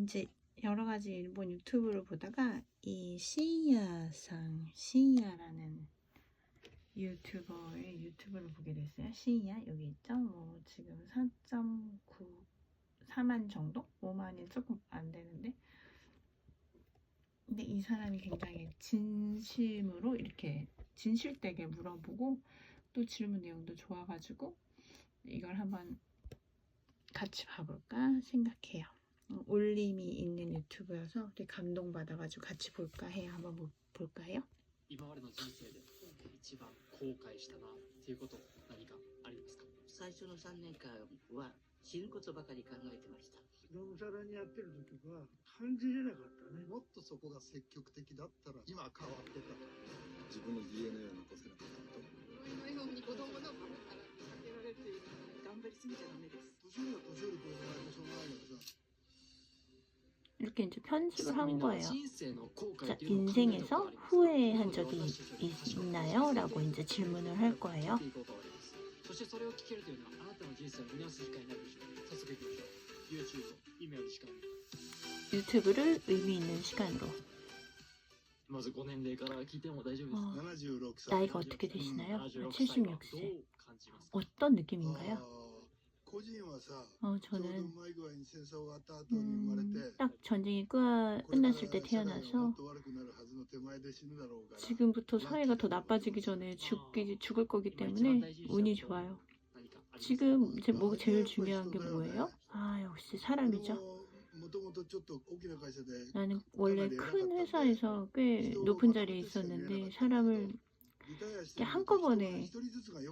이제 여러 가지 일본 유튜브를 보다가 이 시이야라는 유튜버의 유튜브를 보게 됐어요. 시이야 여기 있죠. 뭐 지금 4.94만 정도? 5만이 조금 안 되는데, 근데 이 사람이 굉장히 진심으로 이렇게 진실되게 물어보고 또 질문 내용도 좋아가지고 이걸 한번 같이 봐볼까 생각해요. 올림이 있는 유튜브여서 되게 감동받아가지고 같이 볼까 해요. 한번 볼까요? 今までの人生で一番後悔したなっていうこと何かありますか？最初の3年間は死ぬことばかり考えてました。がむしゃらにやってる時は感じれなかったね。もっとそこが積極的だったら今変わってた。自分の DNA を残せなかったと。のように子供の頃からかけられているので頑張りすぎちゃダメです。年寄りは年寄りこうないとしょうがないからさ。 이렇게 이제 편집을 한 거예요. 자, 人生の後悔 인생에서 후회한 적이 있나요? 라고 이제 질문을 할 거예요. そしてそれを聞けるというのはあなたの人生を見直す機会になるでしょう。早速行きましょう。YouTube を意味ある時間に 유튜브를 의미 있는 시간으로. まずご年齢から聞いても大丈夫ですか？ 76歳。 나이가 어떻게 되시나요? 76 76세. どう感じますか？ 어떤 느낌인가요? 個人はさ、ちょうどう 저는 まい具合に戦争終わった後に生まれて、 딱 전쟁이 끝났을 때 태어나서 지금부터 사회가 더 나빠지기 전에 죽을 거기 때문에 운이 좋아요. 지금 제일 중요한 게 뭐예요? 아, 역시 사람이죠. 나는 원래 큰 회사에서 꽤 높은 자리에 있었는데 사람을 한꺼번에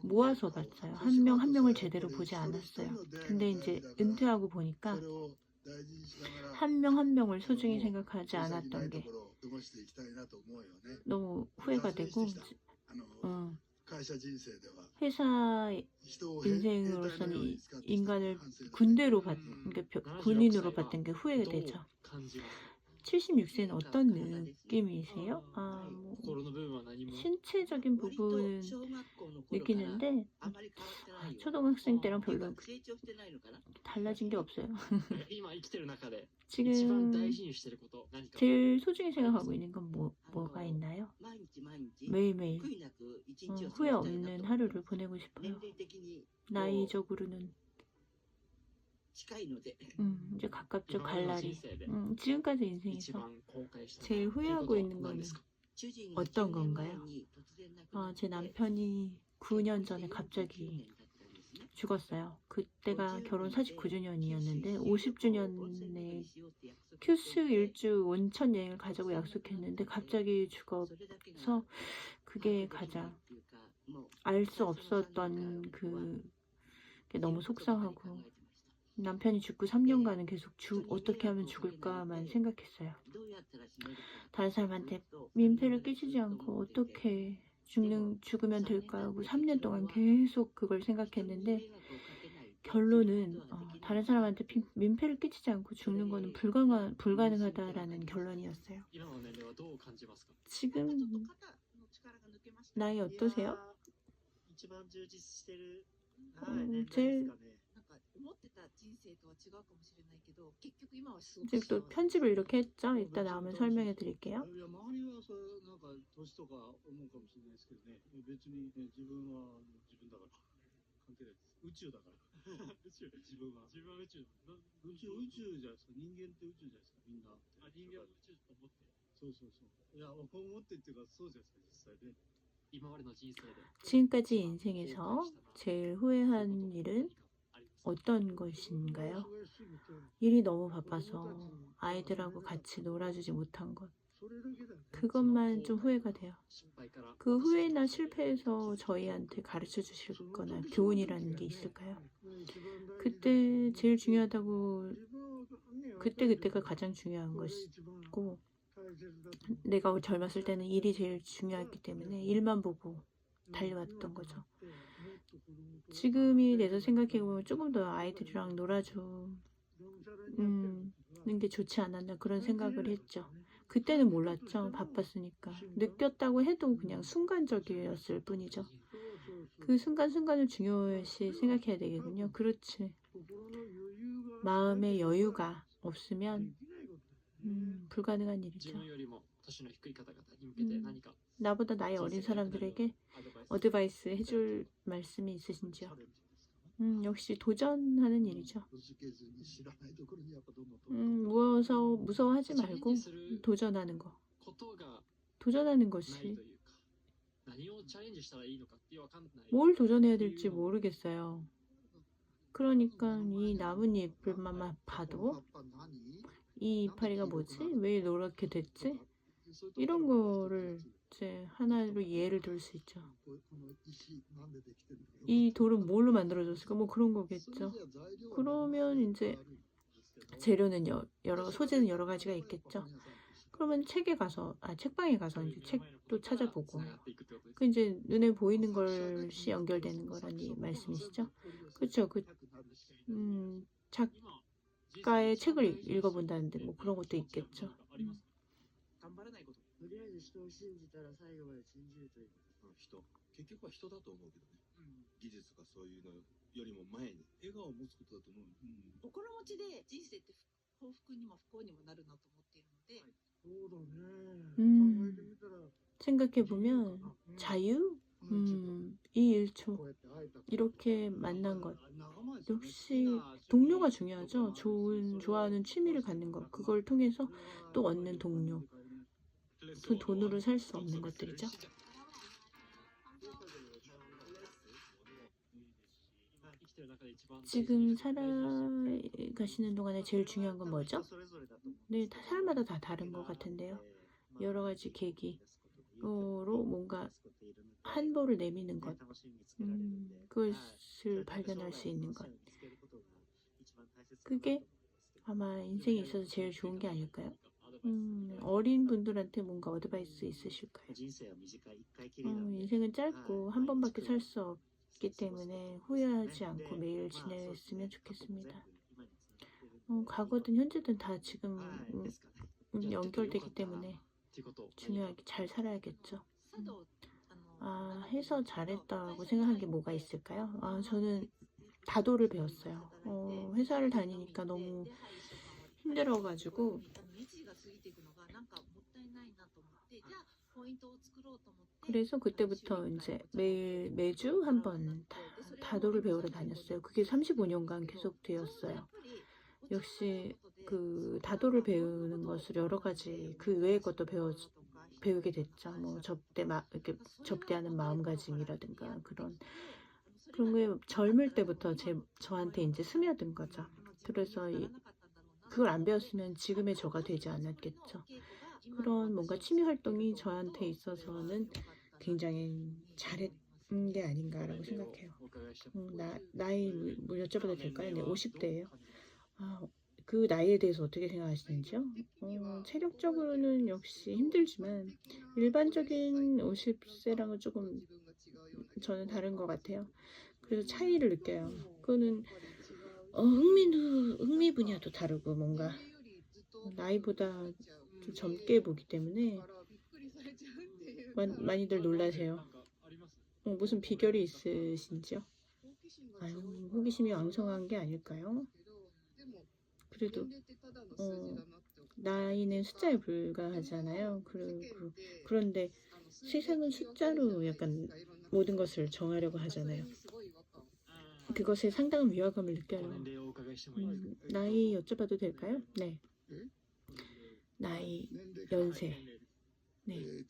모아서 봤어요. 한 명 한 명을 제대로 보지 않았어요. 근데 이제 은퇴하고 보니까 한 명 한 명을 소중히 생각하지 않았던 게 너무 후회가 되고, 회사 인생으로서는 인간을 군인으로 봤던 게 후회가 되죠. 76세는 어떤 느낌이세요? 아, 뭐 신체적인 부분은 느끼는데 초등학생 때랑 별로 달라진 게 없어요. 지금 제일 소중히 생각하고 있는 건 뭐가 있나요? 매일매일 후회 없는 하루를 보내고 싶어요. 나이적으로는 이제 가깝죠. 갈 날이. 지금까지 인생에서 제일 후회하고 있는 건 어떤 건가요? 제 남편이 9년 전에 갑자기 죽었어요. 그때가 결혼 49주년이었는데 50주년에 큐스 일주 온천 여행을 가자고 약속했는데 갑자기 죽어서 그게 가장 알 수 없었던 그게 너무 속상하고, 남편이 죽고 3년간은 계속 어떻게 하면 죽을까만 생각했어요. 다른 사람한테 민폐를 끼치지 않고 어떻게 죽으면 될까 하고 3년 동안 계속 그걸 생각했는데 결론은 다른 사람한테 민폐를 끼치지 않고 죽는 거는 불가능하다라는 결론이었어요. 지금 나이 어떠세요? 제일 지금 또 편집을 이렇게 했죠. 이따 나오면 설명해 드릴게요. 지금까지 인생에서 제일 후회한 일은 어떤 것인가요? 일이 너무 바빠서 아이들하고 같이 놀아주지 못한 것. 그것만 좀 후회가 돼요. 그 후회나 실패에서 저희한테 가르쳐 주실 거나 교훈이라는 게 있을까요? 그때 제일 중요하다고, 그때가 가장 중요한 것이고, 내가 젊었을 때는 일이 제일 중요했기 때문에 일만 보고 달려왔던 거죠. 지금이 돼서 생각해보면 조금 더 아이들이랑 놀아주는 게 좋지 않았나 그런 생각을 했죠. 그때는 몰랐죠. 바빴으니까. 느꼈다고 해도 그냥 순간적이었을 뿐이죠. 그 순간순간을 중요시 생각해야 되겠군요. 그렇지. 마음의 여유가 없으면 불가능한 自 일이죠. 分よりも年の低い方々に向けて何か 나보다 나이 어린 사람들에게 アドバイス 어드바이스 해줄 말씀이 있으신지요? 역시 도전하는 일이죠. くじけずに知らないところにやっぱどんどん飛び込む 무서워하지 チャレン 말고 ジする 도전하는 거. ことが 도전하는 ないと 것이 いうか何をチャレンジしたらいいのかって分かんない 뭘 도전해야 될지 모르겠어요. 그러니까 이 나뭇잎을만 봐도 葉っぱ何 이 이파리가 뭐지? 왜 노랗게 됐지? 이런 거를 이제 하나로 이해를 둘 수 있죠. この石なんでできてるのか 이 돌은 뭘로 만들어졌을까? 뭐 그런 거겠죠. 그러면 이제 재료는 여러 소재는 여러 가지가 있겠죠. 그러면 책에 가서 책방에 가서 이제 책도 찾아보고 つながっていくってことです 그 이제 눈에 보이는 것이 연결되는 거라니 말씀이시죠? 그렇죠. 그 작가의 책을 읽어본다는데 뭐 그런 것도 있겠죠. あります頑張らないこととりあえず人を信じたら最後まで信じるということです。人結局は人だと思うけどね、技術とかそういうのよりも前に笑顔を持つことだと思う、心持ちで人生って幸福にも不幸にもなるなと思っているので、そうだね。 음. 考えてみたら 생각해보면 자유? 이 일초 こうやって会えた 이렇게 만난 것 仲間ですよね 역시 동료가 중요하죠. 좋아하는 취미를 갖는 것 그걸 통해서 또 얻는 동료 그 돈으로 살 수 없는 것들이죠. 지금 살아가시는 동안에 제일 중요한 건 뭐죠? 네, 사람마다 다 다른 것 같은데요. 여러 가지 계기로 뭔가 한보를 내미는 것, 그것을 발견할 수 있는 것. 그게 아마 인생에 있어서 제일 좋은 게 아닐까요? 어린 분들한테 뭔가 어드바이스 있으실까요? 人生は短い、一回きりなので 인생은 짧고 한 번밖에 살 수 없기 때문에 후회하지 않고 매일 지냈으면 좋겠습니다. 과거든 현재든 다 지금 연결되기 때문에 중요하게 잘 살아야겠죠. 茶道해서 잘했다고 생각한 게 뭐가 있을까요? 저는 다도를 배웠어요. 회사를 다니니까 너무 힘들어가지고 그래서 그때부터 이제 매주 한 번 다도를 배우러 다녔어요. 그게 35년간 계속 되었어요. 역시 그 다도를 배우는 것을 여러 가지 그 외의 것도 배우게 됐죠. 뭐 이렇게 접대하는 마음가짐이라든가 그런 게 젊을 때부터 저한테 이제 스며든 거죠. 그래서 그걸 안 배웠으면 지금의 저가 되지 않았겠죠. 그런 뭔가 취미 활동이 저한테 있어서는 굉장히 잘했는 게 아닌가라고 생각해요. 나이 뭐 여쭤봐도 될까요? 네, 50대예요. 그 나이에 대해서 어떻게 생각하시는지요? 체력적으로는 역시 힘들지만 일반적인 50세랑은 조금 저는 다른 것 같아요. 그래서 차이를 느껴요. 그거는 흥미 분야도 다르고 뭔가 나이보다 좀 젊게 보기 때문에 많이들 놀라세요. 무슨 비결이 있으신지요? 호기심이 왕성한 게 아닐까요? 그래도 나이는 숫자에 불과하잖아요. 그런데 세상은 숫자로 약간 모든 것을 정하려고 하잖아요. 그것에 상당한 위화감을 느껴요. 나이 여쭤봐도 될까요? 네. 나이, 연세. 네.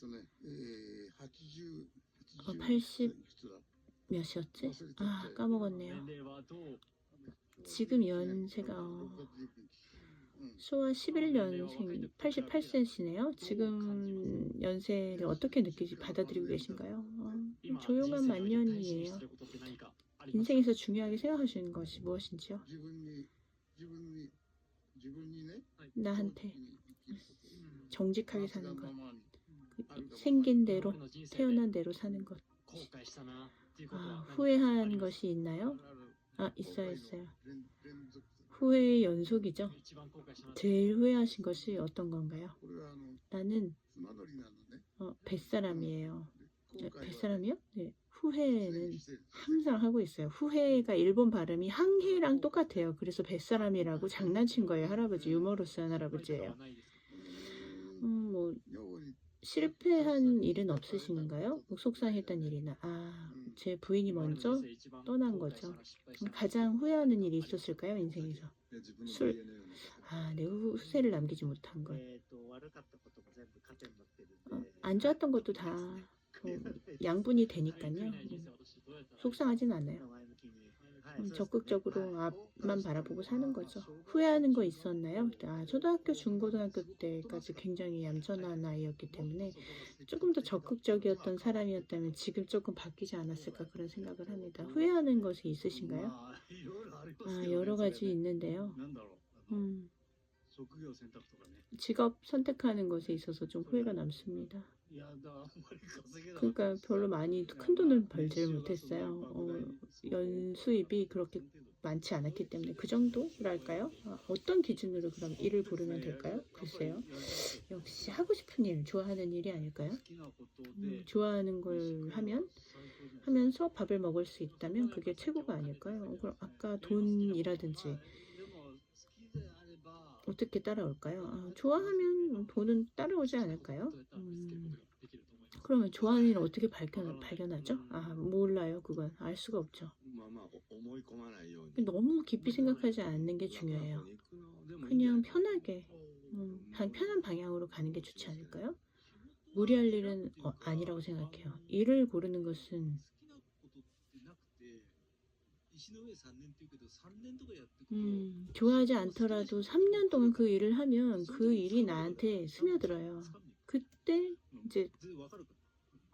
80 몇이었지? 까먹었네요. 지금 연세가 수화 11년생 88세시네요. 지금 연세를 어떻게 받아들이고 계신가요? 조용한 만년이에요. 인생에서 중요하게 생각하시는 것이 무엇인지요? 나한테 정직하게 사는 것, 생긴 대로, 태어난 대로 사는 것. 후회한 것이 있나요? 있어요. 후회의 연속이죠. 제일 후회하신 것이 어떤 건가요? 나는 뱃사람이에요. 뱃사람이요? 네. 후회는 항상 하고 있어요. 후회가 일본 발음이 항해랑 똑같아요. 그래서 뱃사람이라고 장난친 거예요. 할아버지, 유머러스한 할아버지예요. 뭐 女房に 실패한 일은 없으신가요? 뭐 속상했던 일이나 제 부인이 먼저 떠난 거죠. 가장 후회하는 일이 있었을까요? 인생에서 自分の 술. DNA を残せ 내 후세를 남기지 못한 것. 悪かったことも全部糧になってるんで 안 좋았던 것도 다 양분이 되니까요. 속상하진 않아요. 前向きに、はい、 적극적으로 앞만 바라보고 사는 거죠. 후회하는 거 있었나요? 초등학교, 중고등학교 때까지 굉장히 얌전한 아이였기 때문에 조금 더 적극적이었던 사람이었다면 지금 조금 바뀌지 않았을까 그런 생각을 합니다. 후회하는 것이 있으신가요? 여러 가지 있는데요. なんだろう、음, 職業選択とかね。 직업 선택하는 것에 있어서 좀 후회가 남습니다. いやだ、あんまり稼げなかった 그러니까 별로 많이 큰 돈을 벌지를 못했어요. 연수입이 그렇게 많지 않았기 때문에 그 정도랄까요? 어떤 기준으로 그럼 일을 고르면 될까요? 글쎄요. 역시 하고 싶은 일, 좋아하는 일이 아닐까요? 好きなことで 좋아하는 걸 하면서 밥을 먹을 수 있다면 그게 최고가 아닐까요? 그럼 아까 돈이라든지 でも好きであれば 어떻게 따라올까요? 좋아하면 돈은 따라오지 않을까요? 그러면 좋아하는 일을 어떻게 발견하죠? 몰라요. 그건 알 수가 없죠. まあまあ思い込まないように 너무 깊이 생각하지 않는 게 중요해요. 그냥 편하게, 편한 방향으로 가는 게 좋지 않을까요? 무리할 일은 아니라고 생각해요. 일을 고르는 것은 좋아하지 않더라도 3년 동안 그 일을 하면 그 일이 나한테 스며들어요. 그때 이제 全然わかるか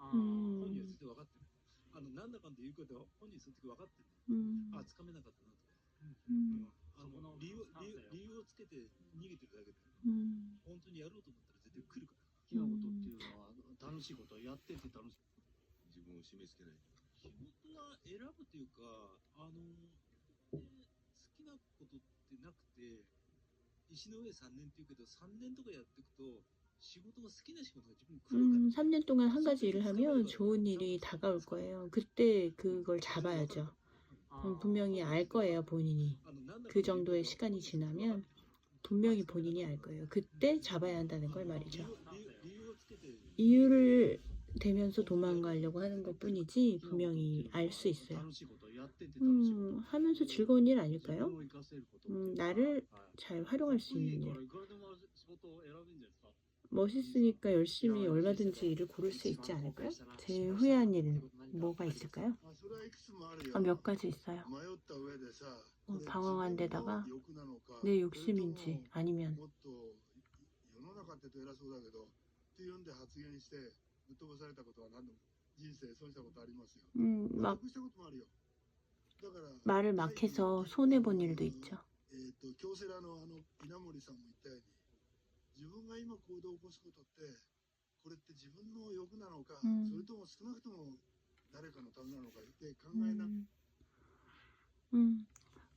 ら、うん本人は全然分かってる。なんだかんだ言うけど本人その時分かってる。 つかめなかったなとか、理由をつけて逃げてるだけで、本当にやろうと思ったら絶対来るから。好きなことっていうのは楽しいことをやってて楽しい。自分を締め付けない。仕事は選ぶというか、好きなことってなくて、石の上3年っていうけど3年とかやっていくと仕事が好きな仕事が自分に来るから。 3년 동안 한 가지 일을 하면 좋은 일이 다가올 거예요. 그때 그걸 잡아야죠. 분명히 알 거예요, 본인이. 그 정도의 시간이 지나면 분명히 본인이 알 거예요. 그때 잡아야 한다는 걸 말이죠. 이유를 대면서 도망가려고 하는 것 뿐이지 분명히 알 수 있어요. 하면서 즐거운 일 아닐까요? 나를 잘 활용할 수 있는 일. 멋있으니까 열심히 얼마든지 일을 고를 수 있지 않을까요? 제일 후회한 일은 뭐가 있을까요? それはいくつもあるよ 몇 가지 있어요. 迷った上でさ 방황한 데다가 欲なのか 내 욕심인지 아니면 もっと世の中って言うと偉そうだけどっていうんで発言してぶっ飛ばされたことは何度も人生損したことありますよ 막 得したこともあるよだから 말을 막 해서 손해본 일도 있죠. 京セラの稲森さんも言ったように自分が今行動を起こすことってこれって自分の欲なのか、それとも少なくとも誰かのためなのかって考えな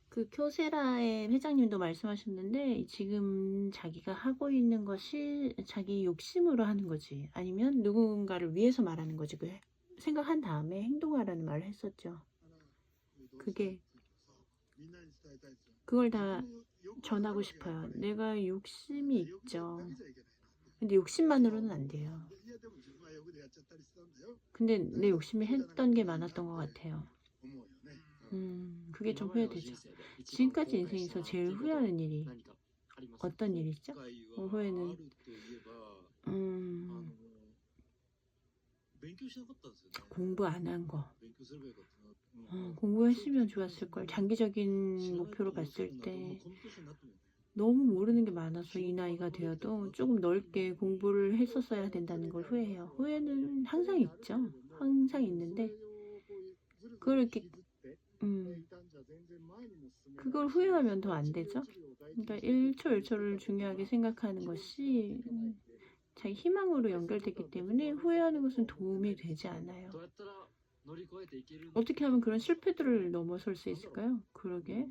그 쿄세라의 회장님도 말씀하셨는데 지금 자기가 하고 있는 것이 자기 욕심으로 하는 거지 아니면 누군가를 위해서 말하는 거지 그 생각한 다음에 행동하라는 말을 했었죠. 그게 그걸 다 전하고 싶어요. 내가 욕심이 있죠. 근데 욕심만으로는 안 돼요. 근데 내 욕심이 했던 게 많았던 것 같아요. 그게 좀 후회되죠. 지금까지 인생에서 제일 후회하는 일이 어떤 일이죠? 후회는 공부 안 한 거. 공부했으면 좋았을 걸. 장기적인 목표로 봤을 때 너무 모르는 게 많아서 이 나이가 되어도 조금 넓게 공부를 했었어야 된다는 걸 후회해요. 후회는 항상 있죠. 항상 있는데 그걸 이렇게 그걸 후회하면 더 안 되죠. 그러니까 1초 1초를 중요하게 생각하는 것이 자기 희망으로 연결됐기 때문에 후회하는 것은 도움이 되지 않아요. 어떻게 하면 그런 실패들을 넘어설 수 있을까요? 그러게.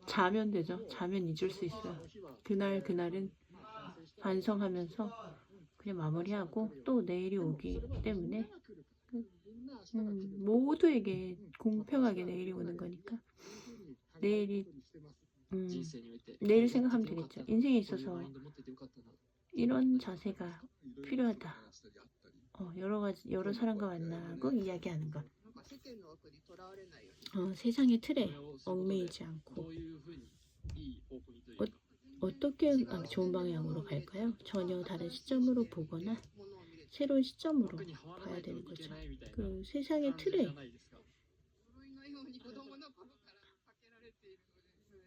자면 되죠. 자면 잊을 수 있어요. 그날은 반성하면서 그냥 마무리하고 또 내일이 오기 때문에 모두에게 공평하게 내일이 오는 거니까 내일이 人生において 내일 생각하면 되겠죠. 인생에 こういう 있어서 マインド持っててよかったな。 이런 자세가 필요하다. 여러 사람과 만나고 이야기하는 것. なんか世間の枠にとらわれないように 세상의 それ 틀에 をすることで 얽매이지 ど 않고 ういうふうにいい方向にというか 어떻게 좋은 방향으로 갈까요? 전혀 다른 시점으로 보거나 ものを見れて 새로운 시점으로 枠にはまらな 봐야 いと 되는 いけ 거죠. ないみたいな 그 세상의 感じじ 틀에 ゃないですか。 呪いのように子供の頃からかけられているので、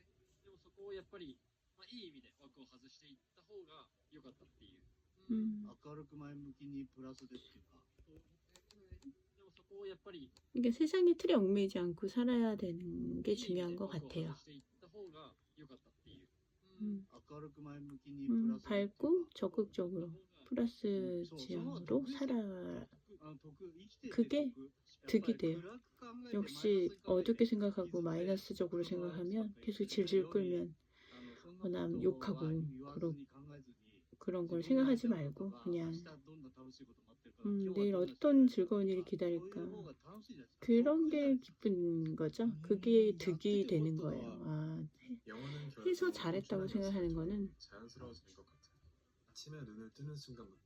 でもそこをやっぱり、まあ、いい意味で枠を外していった方が良かったっていう。 明るく前向きにプラスでっていうか、でもそこをやっぱり 그러니까 세상의 틀에 얽매이지 않고 살아야 되는 게 중요한 것 枠を 같아요. 外していった方が良かったっていう。 明るく前向きにプラスでっていうか 밝고 적극적으로 플러스 지향으로 살아. 그게 득이 돼요. 역시 어둡게 생각하고 마이너스적으로 생각하면 계속 질질 끌면 남 욕하고 그런 걸 생각하지 말고 그냥 내일 어떤 즐거운 일이 기다릴까, 그런 게 기쁜 거죠. 그게 득이 되는 거예요. 해서 잘했다고 생각하는 거는 자연스러워지는 것 같아요. 아침에 눈을 뜨는 순간부터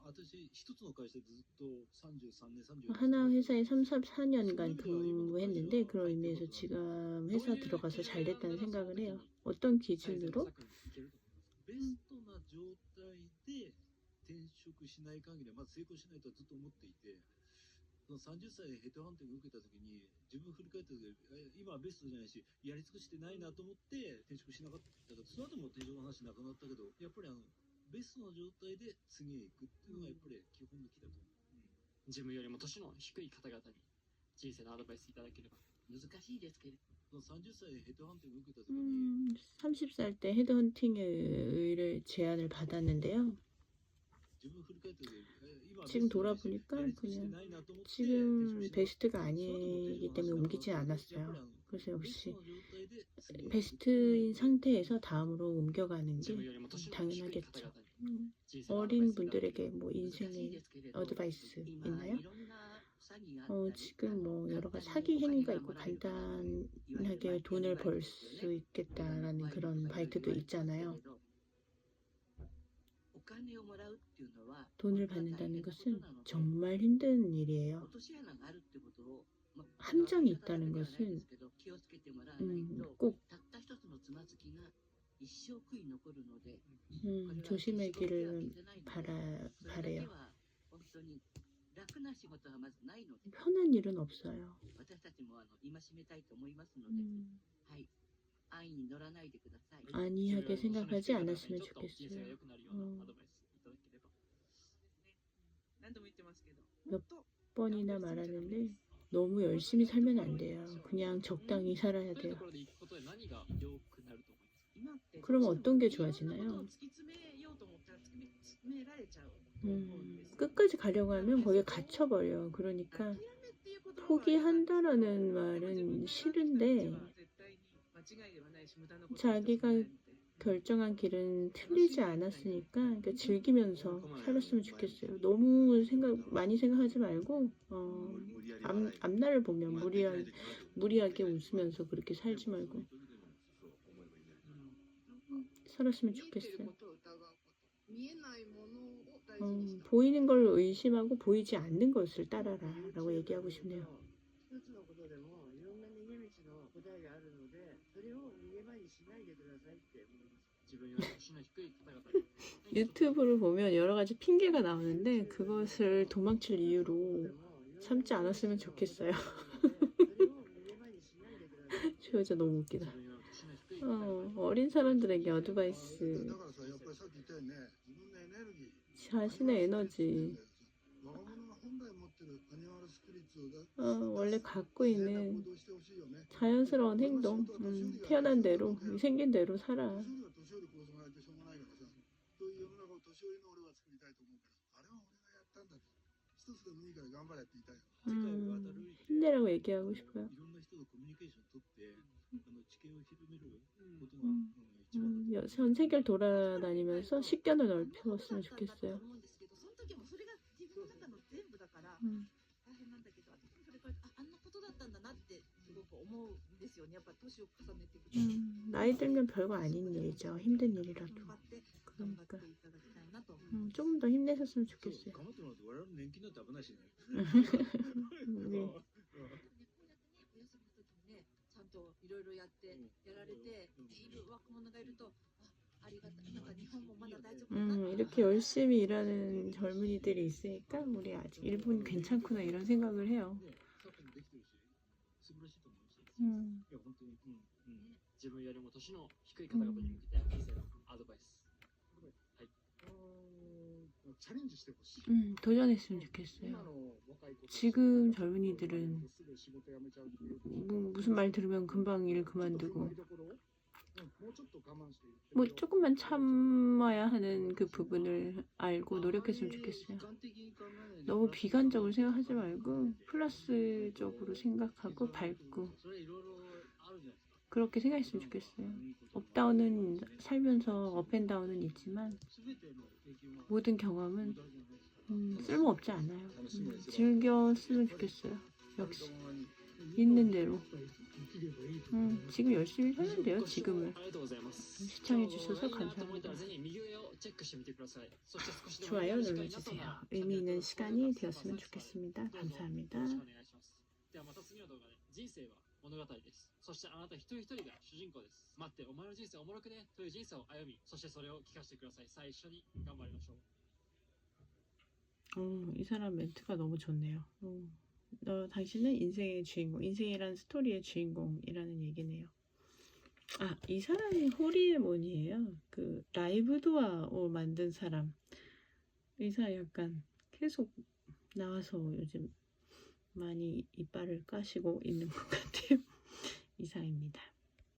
私一つの会社でずっと33年34年 하나 회사에 34년간 근무했는데 그런 의미에서 지금 회사 들어가서 잘 됐다는 생각을 해요. 어떤 기준으로? ベストな状態で転職しない限りはまず成功しないとずっと思っていて、その30歳でヘッドハンティングを受けた時に自分振り返った時今はベストじゃないしやり尽くしてないなと思って転職しなかったけど、その後も転職の話なくなったけど、やっぱりベストな状態で次へ行くっていうのがやっぱり基本の木だと思う。自分よりも年の低い方々に人生のアドバイスいただければ。難しいですけれど、その30歳でヘッドハンティングを受けた時に 30살 때 헤드헌팅을 제안을 받았는데요. 自分振り返った時今は 지금 ベストじゃないし 돌아보니까 やり尽くして 그냥 ないなと思って 지금 베스트가 아니기 때문에 옮기지 않았어요. 그래서 역시 베스트인 상태에서 다음으로 옮겨가는 自分 게 よりも年の低い方 당연하겠죠. 々に人生のアドバイ 어린 スいただければ。 분들에게 뭐 難しい 인생의 ですけれど、 어드바이스 今 있나요? いろんな詐欺があったり、 지금 뭐 여러 가지 사기 행위가 있고 간단하게 돈을 벌 수 있겠다라는 그런 바이트도 있잖아요. お金をもらうっていうのは 돈을 받는다는 것은 정말 힘든 일이에요. 落とし穴があるってことを、まあ 함정이 있다는 것은 気をつけてもらわないと、 꼭 たった一つのつまずきが一生悔い残るので、 조심하기를 それだ 바래요. けは本当に楽な仕事はまずないので、 편한 일은 없어요. 私たちも戒めたいと思いますので、はい、安易に乗らないでください。 안이하게 생각하지 않았으면 ちょっと人生が 좋겠어요. 良くなるようなアドバイスいただければ。何度も言ってますけど、 몇 번이나 말하는데 너무 열심히 살면 안 돼요. 그냥 적당히 살아야 そういう 돼요. ところで行くことで何が良くなると思いますか。今って 그럼 어떤 게 いろんなことを 좋아지나요? 突き詰めようと思ったら突き詰められちゃう。 끝까지 가려고 하면 거기에 갇혀버려. 그러니까 諦めっていう言葉は 포기한다라는 말은 싫은데 絶対に間違いではないし無駄なこと 자기가 결정한 길은 틀리지 않았으니까 그러니까 즐기면서 살았으면 좋겠어요. 너무 많이 생각하지 말고 앞날을 보면 무리하게 웃으면서 그렇게 살지 말고 살았으면 見えてる 좋겠어요. ことを疑うこと、見えないものを大事にした 보이는 걸 의심하고 보이지 않는 것을 따라라라고 얘기하고 싶네요. 一つのことでもいろんな逃げ道の答えがあるので、それを逃げ場にしないでくださいって思います。自分よりも年の低い方々に 유튜브를 보면 여러 가지 핑계가 나오는데 그것을 도망칠 이유로 삼지 않았으면 좋겠어요. 저 진짜 너무 웃기다. 自分よりも年の低い方々に 어린 사람들에게 어드바이스, だからさ、やっぱりさっき言ったようにね、自分のエネルギー 자신의 에너지, 若者が本来持ってるアニマルスピリッツを 원래 갖고 自然な 있는 行動してほしいよね。 자연스러운 행동, 태어난 대로, 생긴 대로 살아. 年寄りは年寄り殺さないとしょうがないからさ、そういう世の中を年寄りの俺は作りたいと思うから、あれは俺がやったんだと。一つでもいいから頑張れって言いたいよ。 힘내라고 얘기하고 싶어요. いろんな人とコミュニケーション取って知見を広めることが一番だと 전 세계를 돌아다니면서 식견을 넓혔으면 좋겠어요. 思うんですけど、その時もそれが自分の中の全部だから大変なんだけど、それからあんなことだったんだなってすごく思思うんですよね。やっぱ年を重ねていくと。 나이 들면 별거 아닌 일이죠. 힘든 일이라도. 頑張って頑張って 그러니까 いただきたいなと。 조금 더 힘내셨으면 そう 좋겠어요. 頑張ってもらうと我々の年金だって危ないしね。 네. こうやってね、お休みの時にね、ちゃんといろいろやってやられている若者がいると、ありがたい。なんか日本もまだ大丈夫かな。 이렇게 열심히 일하는 젊은이들이 있으니까 우리 아직 일본 괜찮구나 이런 생각을 해요. ね、サッカーもできてるし、素晴らしいと思いますよ。 いや本当に。自分よりも年の低い方々に向けて人生のアドバイス。チャレンジしてほしい。 도전했으면 좋겠어요. 今の若い子たち 지금 젊은이들은 すぐ仕事辞めちゃうっていう 무슨 말 들으면 금방 일 그만두고 もうちょっと我慢して 뭐 조금만 참아야 하는 그 부분을 알고 노력했으면 좋겠어요. 悲観的に考えないで 너무 비관적으로 생각하지 말고 플러스적으로 생각하고 밝고 それいろいろあるじゃないですか。 그렇게 생각했으면 좋겠어요. 업다운은 살면서 업앤다운은 있지만 全ての経験は 모든 경험은 無駄じゃない。 쓸모없지 않아요. 즐겼으면 좋겠어요. 역시 있는 대로. 지금 열심히 사는 돼요. 지금을. ありがとうございます。 시청해주셔서 いいなと思ったら 감사합니다. ぜひ右上をチェックしてみてください。そして少しでも 좋아요 時間になったな 눌러주세요. ら 의미 있는 시간이 되었으면 どうぞ 좋겠습니다. よろしく 감사합니다. お願いします。ではまた次の動画で、人生は物語です。そしてあなた一人一人が主人公です。待って、お前の人生おもろくねという人生を歩み、そしてそれを聞かせてください。さあ一緒に頑張りましょう。 이 사람 멘트가 너무 좋네요. 당신은 인생의 주인공, 인생이란 스토리의 주인공이라는 얘기네요. 아, 이 사람이 호리에몬이에요. 그 라이브 도어 만든 사람. 이 사람 약간 계속 나와서 요즘 많이 이빨을 까시고 있는 것 같아요. 이상입니다.